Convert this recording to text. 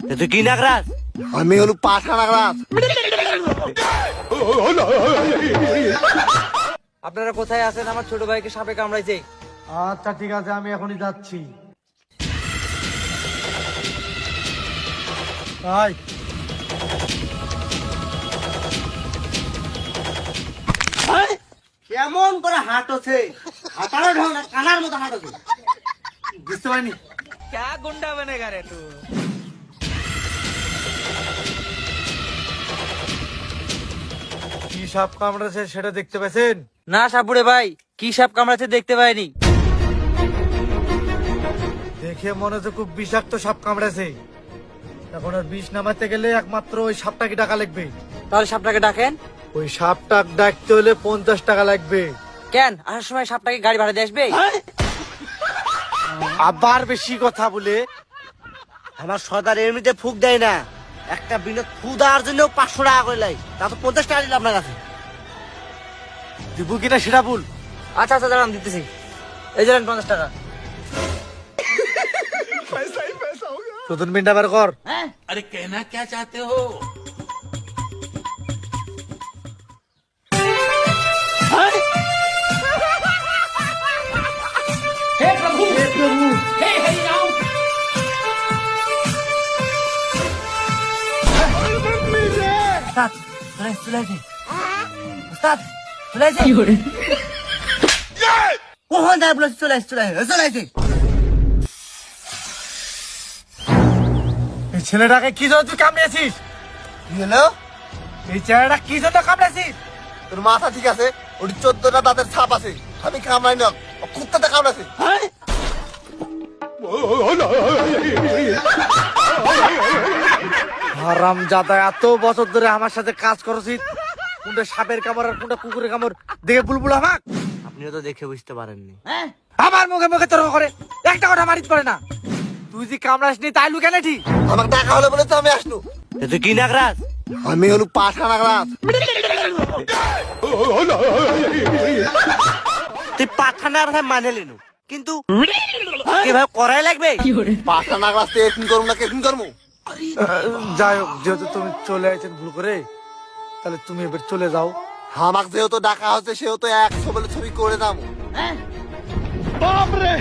তুই কি নাগরাজ? আমি হলো পাঠা নাগরাজ। আপনারা কোথায় আছেন? আমার ছোট ভাইকে সাপে কামড়াইছে। আচ্ছা ঠিক আছে, আমি এখনই যাচ্ছি। ভাই কেমন করে হাঁটছে? হাঁটারও ঢং না, কানার মতো হাঁটছে। বুঝতে পারিনি। क्या गुंडा बनेगा रे तू? কি সাপ কামড়েছে সেটা দেখতে পেয়েছেন? না সাপুড়ে ভাই, কি সাপ কামড়াচ্ছে দেখতে পাইনি। দেখে মনে হচ্ছে খুব বিষাক্ত সাপ কামড়েছে। এখন আর বিষ নামাতে গেলে একমাত্র ওই সাপটাকে টাকা লাগবে। তাহলে সাপটাকে ডাকেন। ওই সাপটা ডাকতে হলে 50 টাকা লাগবে। কেন আসার সময় সাপটাকে গাড়ি ভাড়া দিয়ে আসবে? আবার বেশি কথা বলে। আমার সর্দার এমনিতে ফুক দেয় না, একটা বিনোদ ফু দেওয়ার জন্য 500 টাকা করে লাই, তা তো 50 টাকা দিল আপনার কাছে। দিব কিনা সেটা বল। আচ্ছা আচ্ছা দাঁড়ান দিতেছি। এই জানেন 50 টাকা। নতুন পিনটা বার কর। अरे कहना क्या चाहते हो? উস্তাদ, চলে আসে। উস্তাদ, চলে আসে। কখন যায় বলেছি? চলে আসে। এই ছেলেটাকে কি জন্য তুই কামড়েছিস? কি হলো? এই ছেলেটা কি জন্য কামড়েছিস? তোর মাথা ঠিক আছে? ওটি 14টা দাঁতের ছাপ আছে। আমি কামড়াই না, কুত্তাটা কামড়াছে। হারাম জাদা, এত বছর ধরে আমার সাথে কাজ করছিস, কোনটা সাপের কামড় আর কোনটা কুকুরের কামড় দেখে বুলবুল আমাক। আপনিও তো দেখে বুঝতে পারেননি। আমার মুখে মুখে তর্ক করে একটা কথা মারিত পারে না। তুই যে কামড়াস নি তাই লুকেনে ঠিক। আমার টাকা হলে বলে তো আমি আসনু। তুই কি নাগরাজ? আমি হলো পাঠা নাগরাজ। তুই পাঠানার মানে লেনু, কিন্তু কিভাবে করাই লাগবে? পাঠা নাগরাজ তো এরকম করবো না, কেরকম করবো? যাই হোক, যেহেতু তুমি চলে আইছেন ভুল করে, তাহলে তুমি এবার চলে যাও। আমাকে যেহেতু ডাকা হচ্ছে সেহেতু 100 বলে ছবি করে দাম। বাপরে